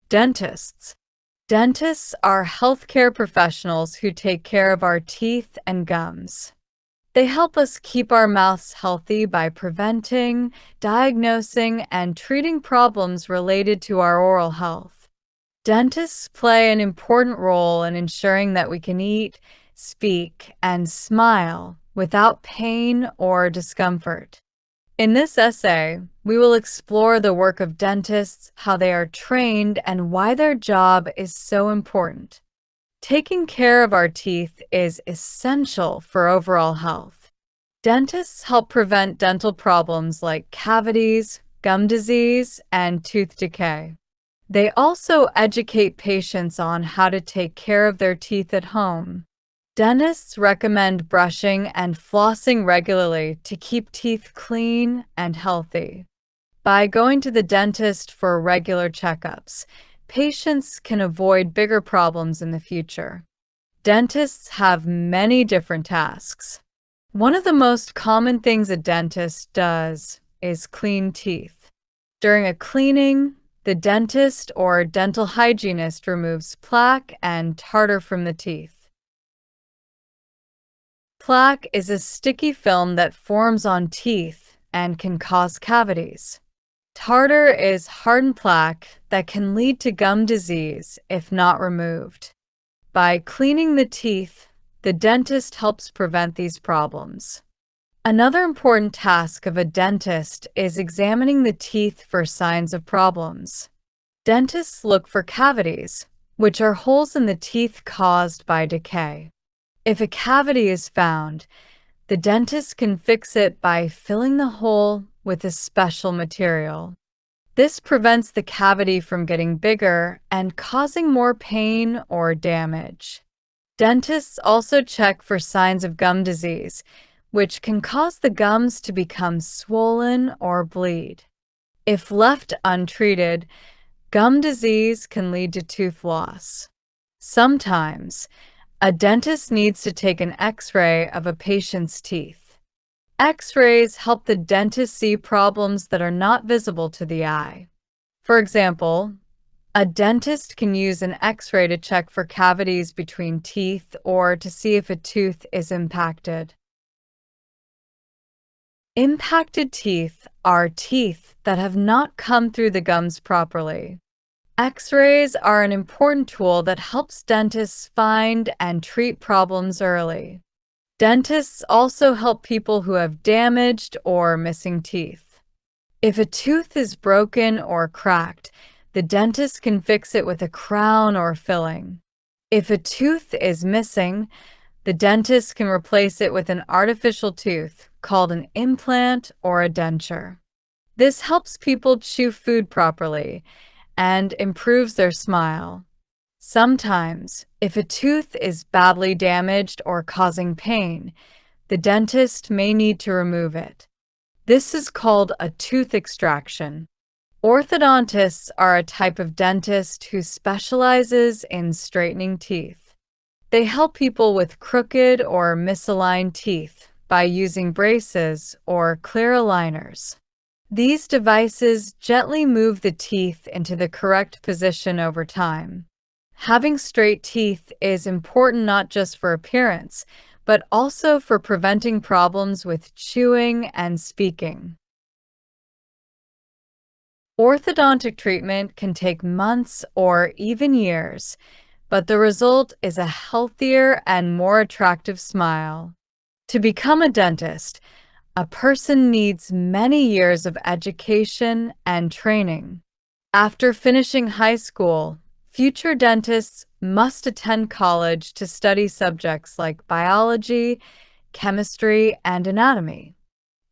Dentists. Dentists are healthcare professionals who take care of our teeth and gums. They help us keep our mouths healthy by preventing, diagnosing, and treating problems related to our oral health. Dentists play an important role in ensuring that we can eat, speak, and smile without pain or discomfort. In this essay, we will explore the work of dentists, how they are trained, and why their job is so important. Taking care of our teeth is essential for overall health. Dentists help prevent dental problems like cavities, gum disease, and tooth decay. They also educate patients on how to take care of their teeth at home. Dentists recommend brushing and flossing regularly to keep teeth clean and healthy. By going to the dentist for regular checkups, patients can avoid bigger problems in the future. Dentists have many different tasks. One of the most common things a dentist does is clean teeth. During a cleaning, the dentist or dental hygienist removes plaque and tartar from the teeth. Plaque is a sticky film that forms on teeth and can cause cavities. Tartar is hardened plaque that can lead to gum disease if not removed. By cleaning the teeth, the dentist helps prevent these problems. Another important task of a dentist is examining the teeth for signs of problems. Dentists look for cavities, which are holes in the teeth caused by decay. If a cavity is found, the dentist can fix it by filling the hole with a special material. This prevents the cavity from getting bigger and causing more pain or damage. Dentists also check for signs of gum disease, which can cause the gums to become swollen or bleed. If left untreated, gum disease can lead to tooth loss. Sometimes, a dentist needs to take an X-ray of a patient's teeth. X-rays help the dentist see problems that are not visible to the eye. For example, a dentist can use an X-ray to check for cavities between teeth or to see if a tooth is impacted. Impacted teeth are teeth that have not come through the gums properly. X-rays are an important tool that helps dentists find and treat problems early. Dentists also help people who have damaged or missing teeth. If a tooth is broken or cracked, the dentist can fix it with a crown or filling. If a tooth is missing, the dentist can replace it with an artificial tooth called an implant or a denture. This helps people chew food properly and improves their smile. Sometimes, if a tooth is badly damaged or causing pain, the dentist may need to remove it. This is called a tooth extraction. Orthodontists are a type of dentist who specializes in straightening teeth. They help people with crooked or misaligned teeth by using braces or clear aligners. These devices gently move the teeth into the correct position over time. Having straight teeth is important not just for appearance, but also for preventing problems with chewing and speaking. Orthodontic treatment can take months or even years, but the result is a healthier and more attractive smile. To become a dentist, a person needs many years of education and training. After finishing high school, future dentists must attend college to study subjects like biology, chemistry, and anatomy.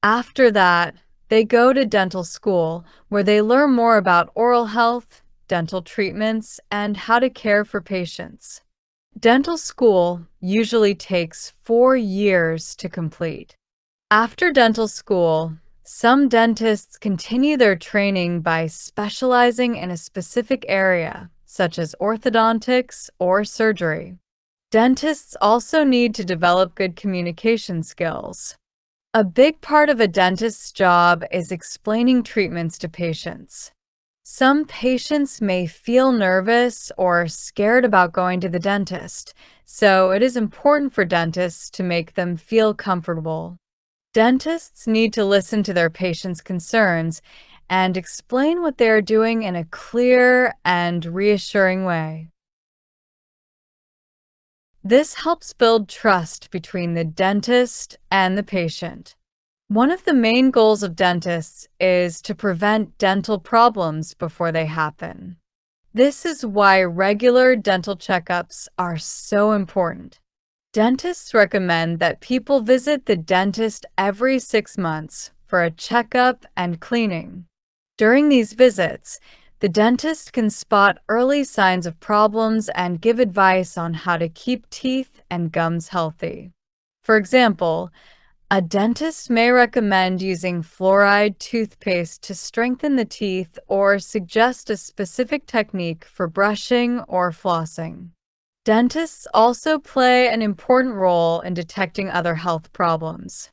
After that, they go to dental school, where they learn more about oral health, dental treatments, and how to care for patients. Dental school usually takes 4 years to complete. After dental school, some dentists continue their training by specializing in a specific area, such as orthodontics or surgery. Dentists also need to develop good communication skills. A big part of a dentist's job is explaining treatments to patients. Some patients may feel nervous or scared about going to the dentist, so it is important for dentists to make them feel comfortable. Dentists need to listen to their patients' concerns and explain what they are doing in a clear and reassuring way. This helps build trust between the dentist and the patient. One of the main goals of dentists is to prevent dental problems before they happen. This is why regular dental checkups are so important. Dentists recommend that people visit the dentist every 6 months for a checkup and cleaning. During these visits, the dentist can spot early signs of problems and give advice on how to keep teeth and gums healthy. For example, a dentist may recommend using fluoride toothpaste to strengthen the teeth or suggest a specific technique for brushing or flossing. Dentists also play an important role in detecting other health problems.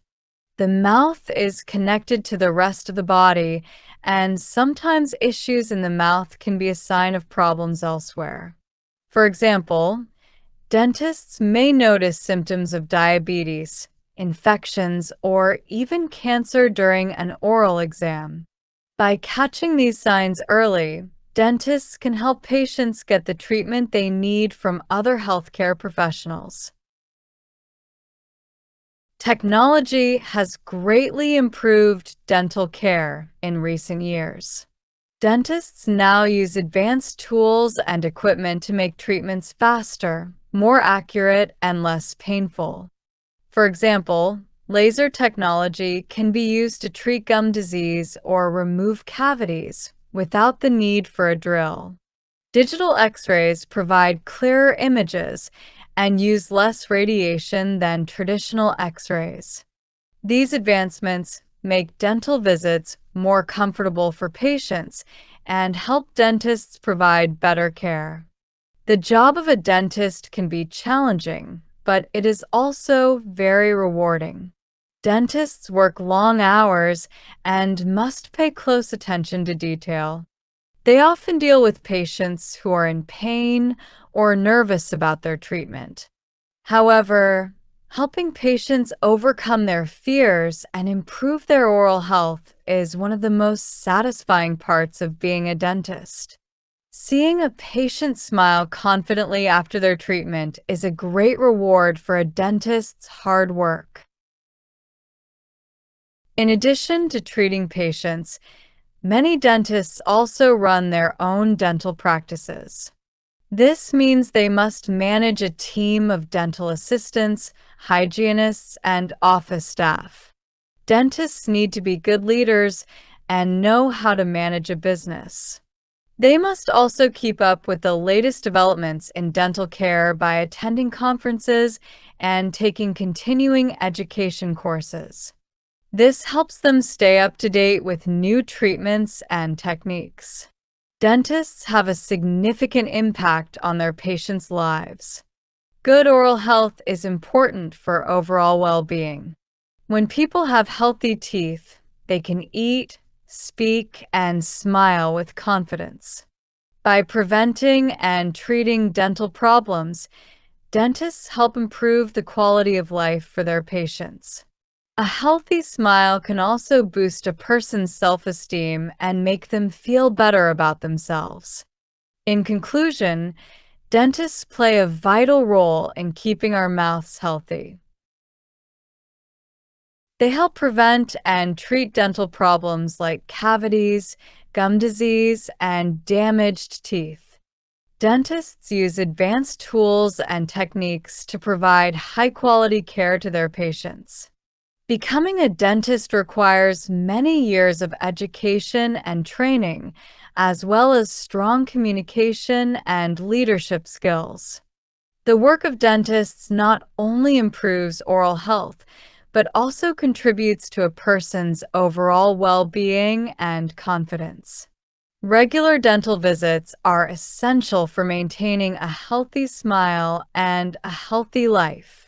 The mouth is connected to the rest of the body, and sometimes issues in the mouth can be a sign of problems elsewhere. For example, dentists may notice symptoms of diabetes, infections, or even cancer during an oral exam. By catching these signs early, dentists can help patients get the treatment they need from other healthcare professionals. Technology has greatly improved dental care in recent years. Dentists now use advanced tools and equipment to make treatments faster, more accurate, and less painful. For example, laser technology can be used to treat gum disease or remove cavities without the need for a drill. Digital X-rays provide clearer images and use less radiation than traditional X-rays. These advancements make dental visits more comfortable for patients and help dentists provide better care. The job of a dentist can be challenging, but it is also very rewarding. Dentists work long hours and must pay close attention to detail. They often deal with patients who are in pain or nervous about their treatment. However, helping patients overcome their fears and improve their oral health is one of the most satisfying parts of being a dentist. Seeing a patient smile confidently after their treatment is a great reward for a dentist's hard work. In addition to treating patients, many dentists also run their own dental practices. This means they must manage a team of dental assistants, hygienists, and office staff. Dentists need to be good leaders and know how to manage a business. They must also keep up with the latest developments in dental care by attending conferences and taking continuing education courses. This helps them stay up to date with new treatments and techniques. Dentists have a significant impact on their patients' lives. Good oral health is important for overall well-being. When people have healthy teeth, they can eat, speak, and smile with confidence. By preventing and treating dental problems, dentists help improve the quality of life for their patients. A healthy smile can also boost a person's self-esteem and make them feel better about themselves. In conclusion, dentists play a vital role in keeping our mouths healthy. They help prevent and treat dental problems like cavities, gum disease, and damaged teeth. Dentists use advanced tools and techniques to provide high-quality care to their patients. Becoming a dentist requires many years of education and training, as well as strong communication and leadership skills. The work of dentists not only improves oral health, but also contributes to a person's overall well-being and confidence. Regular dental visits are essential for maintaining a healthy smile and a healthy life.